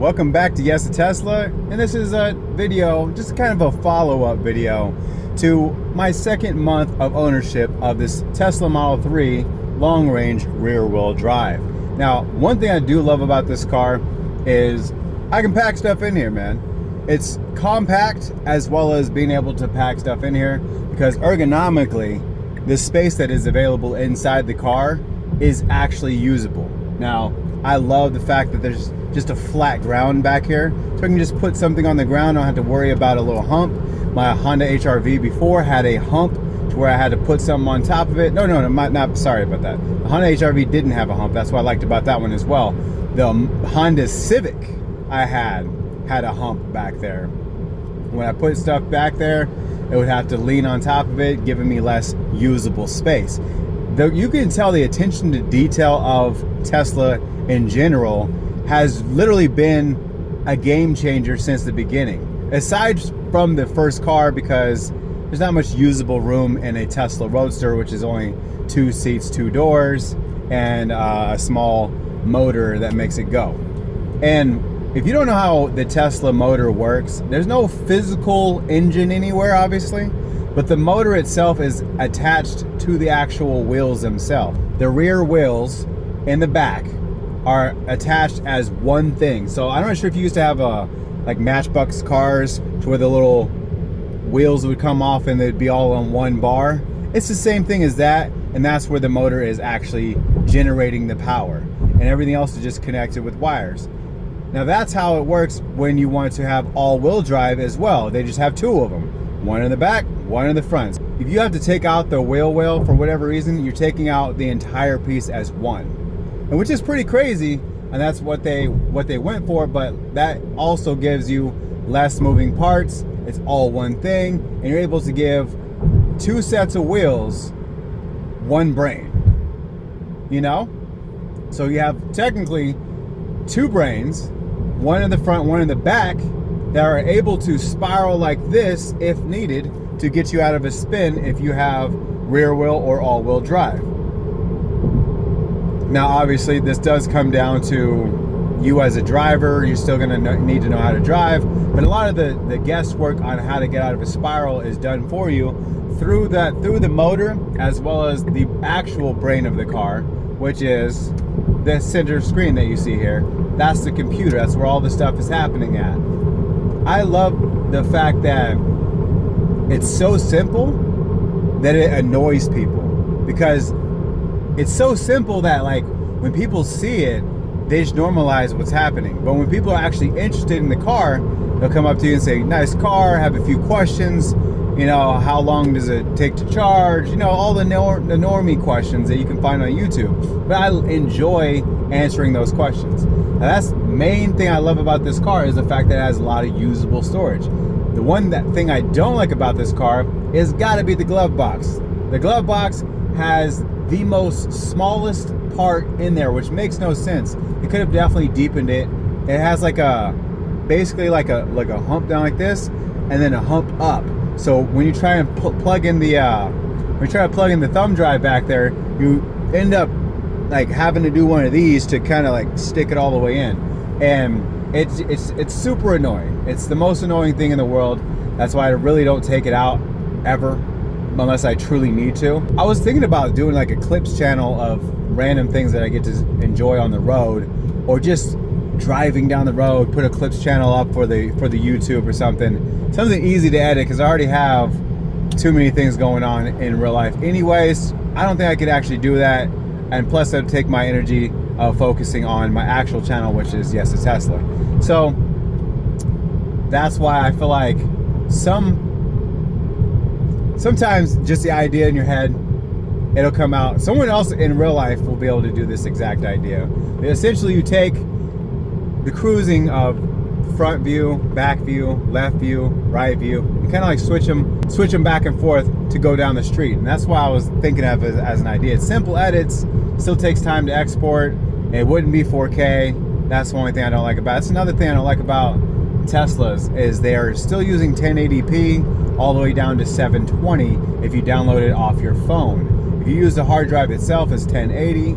Welcome back to Yes a Tesla, and this is a video, just kind of a follow-up video to my second month of ownership of this Tesla Model 3 long range rear wheel drive. Now, one thing I do love about this car is I can pack stuff in here, man. It's compact as well as being able to pack stuff in here because ergonomically, the space that is available inside the car is actually usable. Now, I love the fact that there's just a flat ground back here, so I can just put something on the ground. I don't have to worry about a little hump. My Honda HR-V before had a hump to where I had to put something on top of it. No, not sorry about that. The Honda HR-V didn't have a hump. That's what I liked about that one as well. The Honda Civic I had a hump back there. When I put stuff back there, it would have to lean on top of it, giving me less usable space. You can tell the attention to detail of Tesla in general has literally been a game changer since the beginning. Aside from the first car, because there's not much usable room in a Tesla Roadster, which is only 2 seats, 2 doors, and a small motor that makes it go. And if you don't know how the Tesla motor works, there's no physical engine anywhere, obviously, but the motor itself is attached to the actual wheels themselves. The rear wheels in the back are attached as one thing. So I'm not sure if you used to have like Matchbox cars to where the little wheels would come off and they'd be all on one bar. It's the same thing as that, and that's where the motor is actually generating the power, and everything else is just connected with wires. Now that's how it works when you want to have all-wheel drive as well. They just have 2 of them, one in the back, one in the front. If you have to take out the wheel well for whatever reason, you're taking out the entire piece as one. And which is pretty crazy, and that's what they went for, but that also gives you less moving parts. It's all one thing, and you're able to give 2 sets of wheels one brain, you know? So you have technically 2 brains, one in the front, one in the back, that are able to spiral like this if needed to get you out of a spin if you have rear wheel or all-wheel drive. Now, obviously, this does come down to you as a driver. You're still going to need to know how to drive, but a lot of the guesswork on how to get out of a spiral is done for you through the motor as well as the actual brain of the car, which is the center screen that you see here. That's the computer. That's where all the stuff is happening at. I love the fact that it's so simple that it annoys people, because it's so simple that, like, when people see it, they just normalize what's happening. But when people are actually interested in the car, they'll come up to you and say, nice car, have a few questions, you know, how long does it take to charge, you know, all the normie questions that you can find on YouTube. But I enjoy answering those questions. Now, that's the main thing I love about this car, is the fact that it has a lot of usable storage. The thing I don't like about this car is gotta be the glove box. The glove box has the most smallest part in there, which makes no sense. It could have definitely deepened it. It has like basically like a hump down like this, and then a hump up. So when you try and plug in the thumb drive back there, you end up like having to do one of these to kind of like stick it all the way in, and it's super annoying. It's the most annoying thing in the world. That's why I really don't take it out ever, unless I truly need to. I was thinking about doing like a clips channel of random things that I get to enjoy on the road, or just driving down the road, put a clips channel up for the YouTube or something easy to edit, because I already have too many things going on in real life anyways. I don't think I could actually do that, and plus that would take my energy of focusing on my actual channel, which is Yes a Tesla. So that's why I feel like sometimes just the idea in your head, it'll come out. Someone else in real life will be able to do this exact idea. But essentially, you take the cruising of front view, back view, left view, right view, and kind of like switch them back and forth to go down the street. And that's why I was thinking of it as an idea. It's simple edits, still takes time to export. It wouldn't be 4K. That's the only thing I don't like about it. That's another thing I don't like about Teslas, is they are still using 1080p all the way down to 720 if you download it off your phone. If you use the hard drive itself, it's 1080.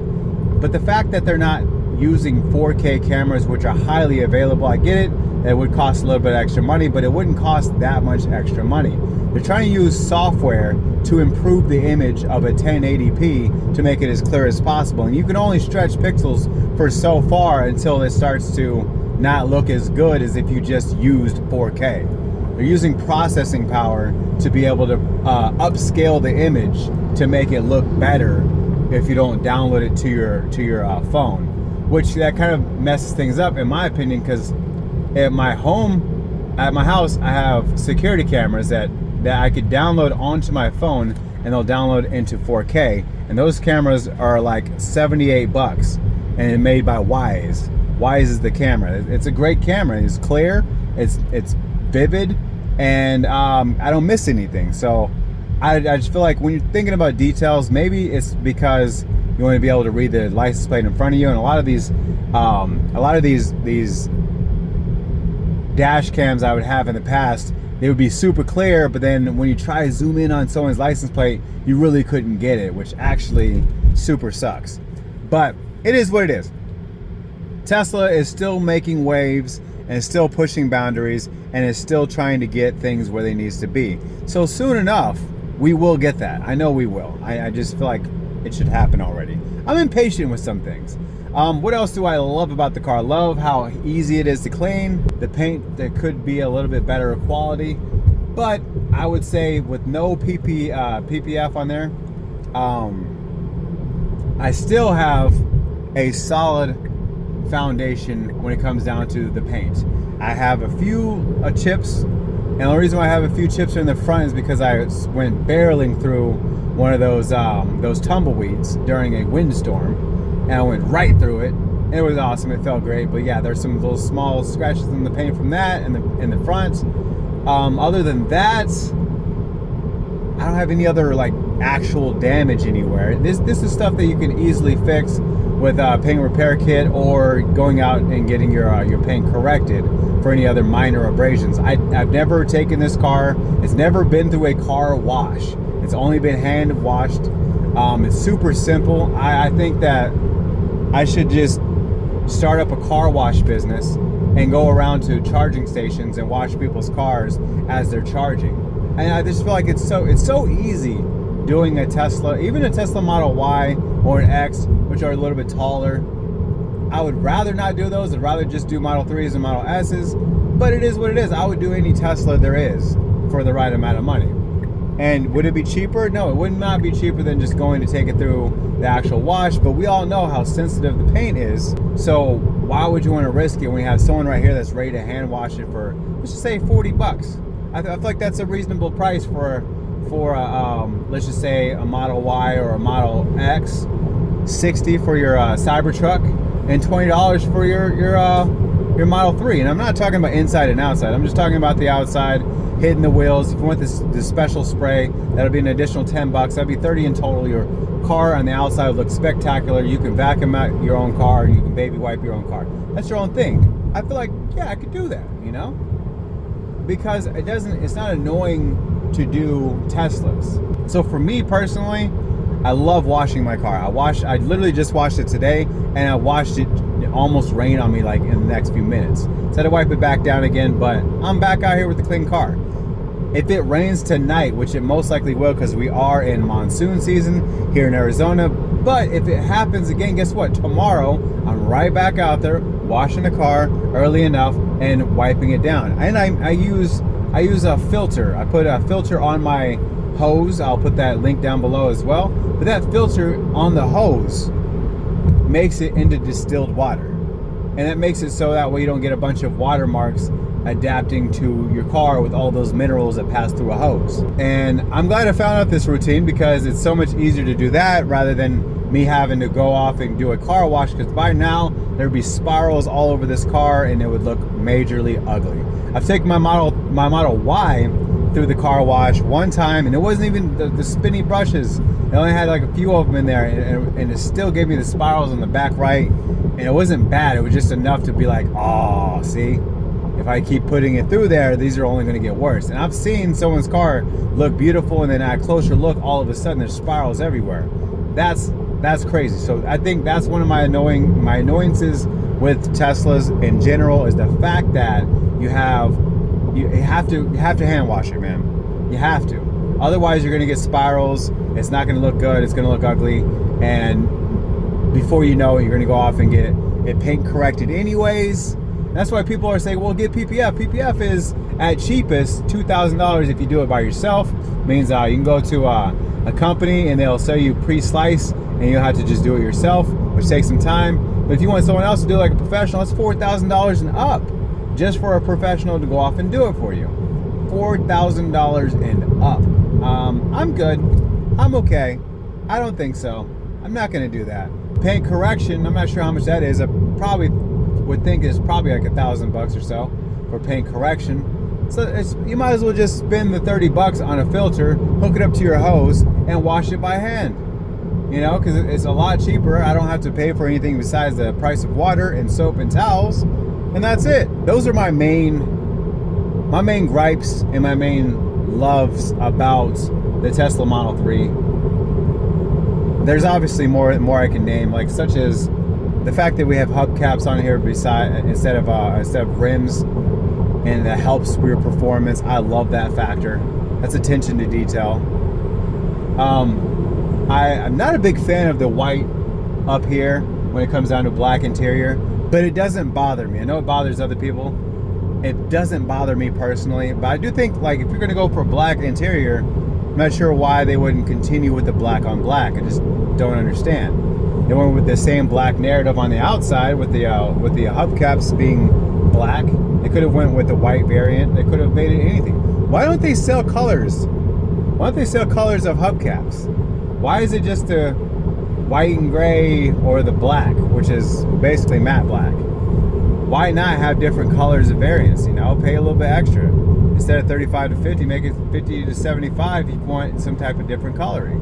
But the fact that they're not using 4K cameras, which are highly available. I get it, it would cost a little bit extra money, but it wouldn't cost that much extra money. They're trying to use software to improve the image of a 1080p to make it as clear as possible. And you can only stretch pixels for so far until it starts to not look as good as if you just used 4K. They're using processing power to be able to upscale the image to make it look better if you don't download it to your phone, which that kind of messes things up in my opinion, because at my house I have security cameras that I could download onto my phone, and they'll download into 4K, and those cameras are like 78 bucks, and it's made by Wise. Wise is the camera. It's a great camera. It's clear, it's vivid, and I don't miss anything. So I just feel like when you're thinking about details, maybe it's because you want to be able to read the license plate in front of you, and a lot of these dash cams I would have in the past, they would be super clear, but then when you try to zoom in on someone's license plate, you really couldn't get it, which actually super sucks. But it is what it is. Tesla is still making waves and is still pushing boundaries and is still trying to get things where they need to be. So soon enough, we will get that. I know we will. I just feel like it should happen already. I'm impatient with some things. What else do I love about the car? I love how easy it is to clean. The paint, that could be a little bit better quality, but I would say with no PPF on there, I still have a solid foundation when it comes down to the paint. I have a few chips, and the reason why I have a few chips in the front is because I went barreling through one of those tumbleweeds during a windstorm, and I went right through it, and it was awesome. It felt great. But yeah, there's some little small scratches in the paint from that in the front. Other than that, I don't have any other like actual damage anywhere. This is stuff that you can easily fix with a paint repair kit, or going out and getting your paint corrected for any other minor abrasions. I've never taken this car. It's never been through a car wash. It's only been hand washed. It's super simple. I think that I should just start up a car wash business and go around to charging stations and wash people's cars as they're charging. And I just feel like it's so easy doing a Tesla, even a Tesla Model Y or an X, which are a little bit taller. I would rather not do those. I'd rather just do Model 3s and Model S's, but it is what it is. I would do any Tesla there is for the right amount of money. And would it be cheaper? No, it would not be cheaper than just going to take it through the actual wash, but we all know how sensitive the paint is. So why would you want to risk it when you have someone right here that's ready to hand wash it for, let's just say 40 bucks. I feel like that's a reasonable price for let's just say a Model Y or a Model X, $60 for your Cybertruck, and $20 for your Model 3. And I'm not talking about inside and outside. I'm just talking about the outside, hitting the wheels. If you want this special spray, that'll be an additional 10 bucks. That'd be 30 in total. Your car on the outside would look spectacular. You can vacuum out your own car, and you can baby wipe your own car. That's your own thing. I feel like, yeah, I could do that, you know? Because it's not annoying to do Teslas. So for me personally, I love washing my car. I literally just washed it today, and I washed it. It almost rained on me like in the next few minutes. So I had to wipe it back down again, but I'm back out here with the clean car. If it rains tonight, which it most likely will because we are in monsoon season here in Arizona, but if it happens again, guess what? Tomorrow, I'm right back out there washing the car early enough and wiping it down. And I use a filter. I put a filter on my hose. I'll put that link down below as well. But that filter on the hose makes it into distilled water. And that makes it so that way you don't get a bunch of watermarks adapting to your car with all those minerals that pass through a hose. And I'm glad I found out this routine because it's so much easier to do that rather than me having to go off and do a car wash, because by now there'd be spirals all over this car and it would look majorly ugly. I've taken my Model Y through the car wash one time, and it wasn't even the spinny brushes. It only had like a few of them in there, and it still gave me the spirals on the back right, and it wasn't bad. It was just enough to be like, oh, see, if I keep putting it through there, these are only going to get worse. And I've seen someone's car look beautiful, and then at a closer look, all of a sudden there's spirals everywhere. That's That's crazy. So I think that's one of my annoyances with Teslas in general, is the fact that you have to hand wash it, man. You have to. Otherwise, you're gonna get spirals. It's not gonna look good. It's gonna look ugly, and before you know it, you're gonna go off and get it paint corrected anyways. That's why people are saying, well, get PPF. PPF is at cheapest $2,000 if you do it by yourself. Means you can go to a company and they'll sell you pre-slice, and you'll have to just do it yourself, which takes some time. But if you want someone else to do it like a professional, it's $4,000 and up, just for a professional to go off and do it for you. $4,000 and up. I'm good. I'm okay. I don't think so. I'm not going to do that. Paint correction, I'm not sure how much that is. I probably would think it's probably like $1,000 or so for paint correction. So you might as well just spend the $30 on a filter, hook it up to your hose, and wash it by hand. You know, because it's a lot cheaper. I don't have to pay for anything besides the price of water and soap and towels, and that's it. Those are my main gripes and my main loves about the Tesla Model 3. There's obviously more I can name, like such as the fact that we have hubcaps on here instead of rims, and that helps rear performance. I love that factor. That's attention to detail. I'm not a big fan of the white up here when it comes down to black interior, but it doesn't bother me. I know it bothers other people. It doesn't bother me personally, but I do think, like, if you're gonna go for black interior, I'm not sure why they wouldn't continue with the black on black. I just don't understand. They went with the same black narrative on the outside with the hubcaps being black. They could have went with the white variant. They could have made it anything. Why don't they sell colors? Why don't they sell colors of hubcaps? Why is it just the white and gray or the black, which is basically matte black? Why not have different colors of variants? You know, pay a little bit extra. Instead of 35 to 50, make it 50 to 75 if you want some type of different coloring.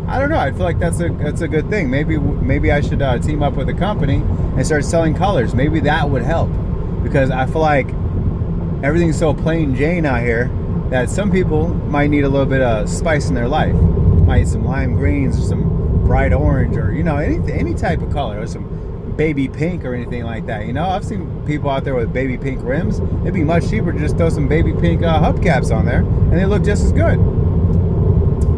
I don't know. I feel like that's a good thing. Maybe I should team up with a company and start selling colors. Maybe that would help, because I feel like everything's so plain Jane out here that some people might need a little bit of spice in their life. Might need some lime greens or some bright orange, or, you know, any type of color, or some baby pink or anything like that. You know, I've seen people out there with baby pink rims. It'd be much cheaper to just throw some baby pink hubcaps on there, and they look just as good.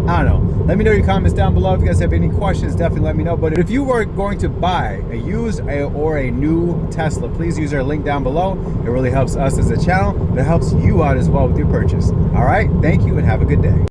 I don't know. Let me know your comments down below. If you guys have any questions, definitely let me know. But if you were going to buy a used or a new Tesla, please use our link down below. It really helps us as a channel, but it helps you out as well with your purchase. All right, thank you and have a good day.